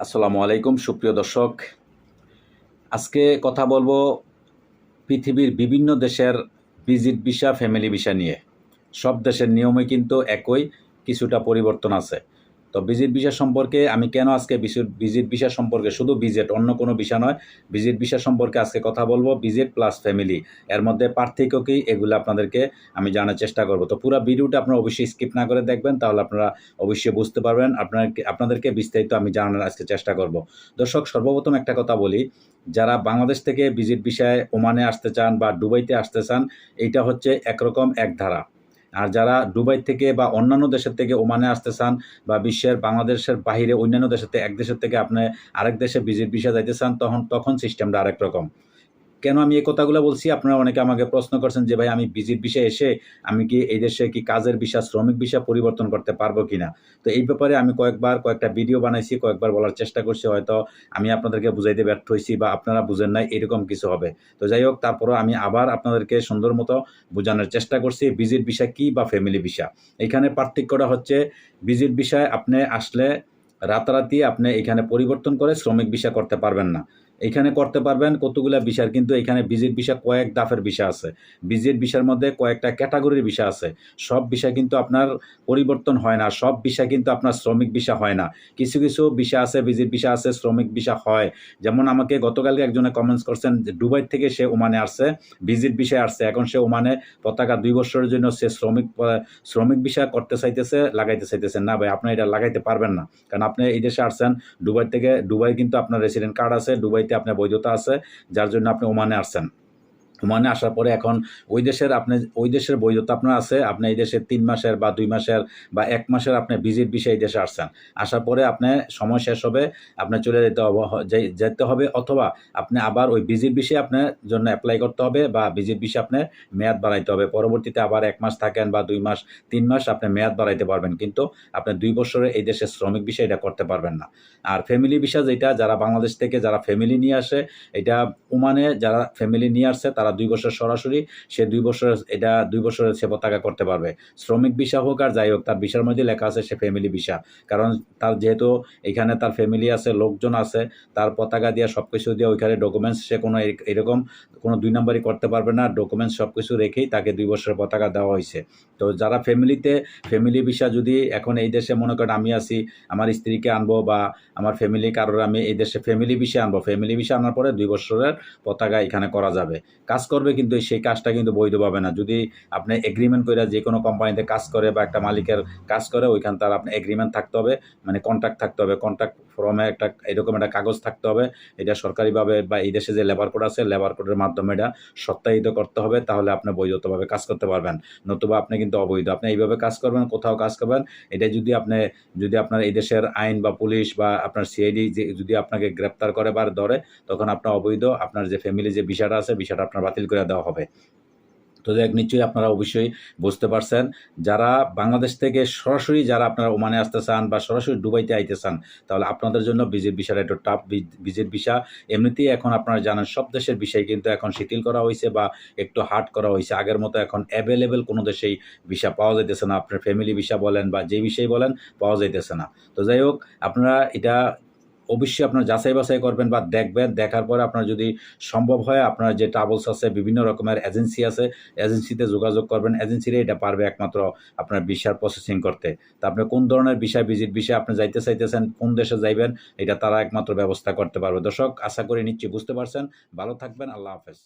আসসালামু আলাইকুম সুপ্রিয় দর্শক। আজকে কথা বলবো পৃথিবীর বিভিন্ন দেশের ভিজিট ভিসা, ফ্যামিলি ভিসা নিয়ে। সব দেশের নিয়মে কিন্তু একই, কিছুটা পরিবর্তন আছে। তো ভিজিট ভিসা সম্পর্কে আমি কেন আজকে ভিজিট ভিসা সম্পর্কে, শুধু ভিজিট, অন্য কোনো ভিসা নয়, ভিজিট ভিসা সম্পর্কে আজকে কথা বলবো। ভিজিট প্লাস ফ্যামিলি, এর মধ্যে পার্থক্য কী, এগুলো আপনাদেরকে আমি জানার চেষ্টা করব। তো পুরো ভিডিওটা আপনারা অবশ্যই স্কিপ না করে দেখবেন, তাহলে আপনারা অবশ্যই বুঝতে পারবেন। আপনাদেরকে বিস্তারিত আমি জানানোর আজকে চেষ্টা করব। দর্শক, সর্বপ্রথম একটা কথা বলি, যারা বাংলাদেশ থেকে ভিজিট ভিসায় ওমানে আসতে চান বা দুবাইতে আসতে চান, এইটা হচ্ছে একরকম এক ধারা। আর যারা দুবাই থেকে বা অন্যান্য দেশের থেকে ওমানে আসতে চান বা বিশ্বের বাংলাদেশের বাহিরে অন্যান্য দেশের থেকে, এক দেশের থেকে আপনি আরেক দেশে ভিজিট ভিসা যাইতে চান, তখন সিস্টেমটা আরেক রকম। কেন আমি এই কথাগুলো বলছি, আপনারা অনেকে আমাকে প্রশ্ন করছেন যে ভাই, আমি ভিজিট ভিসা এসে আমি কি এই দেশে কি কাজের ভিসা, শ্রমিক ভিসা পরিবর্তন করতে পারবো কিনা। তো এই ব্যাপারে আমি কয়েকটা ভিডিও বানাইছি, কয়েকবার বলার চেষ্টা করছি, হয়তো আমি আপনাদেরকে বুঝাইতে ব্যর্থ হয়েছি বা আপনারা বুঝেন নাই, এরকম কিছু হবে। তো যাই হোক, তারপরও আমি আবার আপনাদেরকে সুন্দর মতো বোঝানোর চেষ্টা করছি ভিজিট ভিসা কি বা ফ্যামিলি ভিসা। এখানে পার্থক্যটা হচ্ছে, ভিজিট ভিসায় আপনি আসলে রাতারাতি আপনি এখানে পরিবর্তন করে শ্রমিক ভিসা করতে পারবেন না। এখানে করতে পারবেন কতগুলা ভিসার, কিন্তু এখানে ভিজিট ভিসা কয়েক দাফের ভিসা আছে। ভিজিট ভিসার মধ্যে কয়েকটা ক্যাটাগরির ভিসা আছে। সব ভিসা কিন্তু আপনার পরিবর্তন হয় না, সব ভিসা কিন্তু আপনার শ্রমিক ভিসা হয় না। কিছু কিছু ভিসা আছে, ভিজিট ভিসা আছে, শ্রমিক ভিসা হয়। যেমন আমাকে গতকালকে একজনে কমেন্টস করছেন যে দুবাই থেকে সে ওমানে আসছে, ভিজিট ভিসায় আসছে, এখন সে ওমানে পতাকা 2 বছরের জন্য সে শ্রমিক ভিসা করতে চাইতেছে, লাগাইতে চাইতেছে। না ভাই, আপনি এটা লাগাইতে পারবেন না, কারণ আপনি এই দেশে আসছেন দুবাই কিন্তু আপনার রেসিডেন্ট কার্ড আছে, দুবাইতে আপনার বৈধতা আছে, যার জন্য আপনি ওমানে আসছেন। ওমানে আসার পরে এখন ওই দেশের বৈধতা আপনার আছে, আপনি এই দেশে 3 মাসের বা 2 মাসের বা 1 মাসের আপনি ভিজিট ভিসা এই দেশে আসছেন। আসার পরে আপনি সময় শেষ হবে, আপনার চলে যেতে হবে, অথবা আপনি আবার ওই ভিজিট ভিসা আপনার জন্য অ্যাপ্লাই করতে হবে, বা ভিজিট ভিসা আপনার মেয়াদ বাড়াইতে হবে। পরবর্তীতে আবার 1 মাস থাকেন বা 2 মাস, 3 মাস আপনি মেয়াদ বাড়াইতে পারবেন, কিন্তু আপনি 2 বছরে এই দেশের শ্রমিক ভিসা এটা করতে পারবেন না। আর ফ্যামিলি ভিসা যেটা, যারা বাংলাদেশ থেকে যারা ফ্যামিলি নিয়ে আসে, এটা ওমানে যারা ফ্যামিলি নিয়ে আসছে তারা 2 বছর সরাসরি, সে 2 বছরের সে পতাকা করতে পারবে। শ্রমিক ভিসা হোক আর যাই হোক, তার ভিসার মধ্যে লেখা আছে সে ফ্যামিলি ভিসা। কারণ তার যেহেতু এখানে তার ফ্যামিলি আছে, লোকজন আছে, তার পতাকা দিয়ে সব কিছু দিয়ে ওইখানে ডকুমেন্টস সে কোনো এরকম কোনো 2 নাম্বারই করতে পারবে না। ডকুমেন্টস সব কিছু রেখেই তাকে 2 বছরের পতাকা দেওয়া হয়েছে। তো যারা ফ্যামিলি ভিসা, যদি এখন এই দেশে মনে করেন আমি আছি, আমার স্ত্রীকে আনবো বা আমার ফ্যামিলি কারোর আমি এই দেশে ফ্যামিলি ভিসা আনবো, ফ্যামিলি ভিসা আনার পরে 2 বছরের পতাকা এখানে করা যাবে, কাজ করবে, কিন্তু সেই কাজটা কিন্তু বৈধ পাবে না। যদি আপনি এগ্রিমেন্ট করে যে কোনো কোম্পানিতে কাজ করে বা একটা মালিকের কাজ করে, ওইখান তার আপনার এগ্রিমেন্ট থাকতে হবে, মানে কন্ট্রাক্ট থাকতে হবে, কন্ট্রাক্ট ফর্মে একটা এরকম একটা কাগজ থাকতে হবে। এটা সরকারিভাবে বা এই দেশে যে লেবার কোড আছে, লেবার কোডের মাধ্যমে এটা সত্যায়িত করতে হবে, তাহলে আপনি বৈধতভাবে কাজ করতে পারবেন। নতুবা আপনি কিন্তু অবৈধ। আপনি এইভাবে কাজ করবেন, কোথাও কাজ করবেন, এটা যদি আপনার এই দেশের আইন বা পুলিশ বা আপনার সিআইডি যদি আপনাকে গ্রেপ্তার করে বা ধরে, তখন আপনার অবৈধ, আপনার যে ফ্যামিলি যে ভিসাটা আছে, ভিসাটা আপনার বাতিল করে দেওয়া হবে। তো দেখ, নিশ্চয়ই আপনারা অবশ্যই বুঝতে পারছেন। যারা বাংলাদেশ থেকে সরাসরি যারা আপনারা ওমানে আসতে চান বা সরাসরি দুবাইতে আইতে চান, তাহলে আপনাদের জন্য ভিজিট ভিসাটা একটু টাফ। ভিজিট ভিসা এমনিতেই এখন আপনারা জানেন সব দেশের ভিসাই কিন্তু এখন শিথিল করা হয়েছে বা একটু হার্ড করা হয়েছে। আগের মতো এখন অ্যাভেলেবেল কোনো দেশেই ভিসা পাওয়া যাইতেছে না। আপনার ফ্যামিলি ভিসা বলেন বা যে ভিসাই বলেন, পাওয়া যাইতেছে না। তো যাই হোক, আপনারা এটা অবশ্যই আপনারা যাচাই বাছাই করবেন বা দেখবেন। দেখার পরে আপনার যদি সম্ভব হয়, আপনার যে ট্রাভেলস আছে, বিভিন্ন রকমের এজেন্সি আছে, এজেন্সিতে যোগাযোগ করবেন। এজেন্সিরা এটা পারবে একমাত্র আপনার ভিসার প্রসেসিং করতে। তো আপনি কোন ধরনের ভিজিট ভিসা আপনি যাইতে চাইতেছেন, কোন দেশে যাইবেন, এটা তারা একমাত্র ব্যবস্থা করতে পারবে। দর্শক, আশা করি নিশ্চয়ই বুঝতে পারছেন। ভালো থাকবেন। আল্লাহ হাফেজ।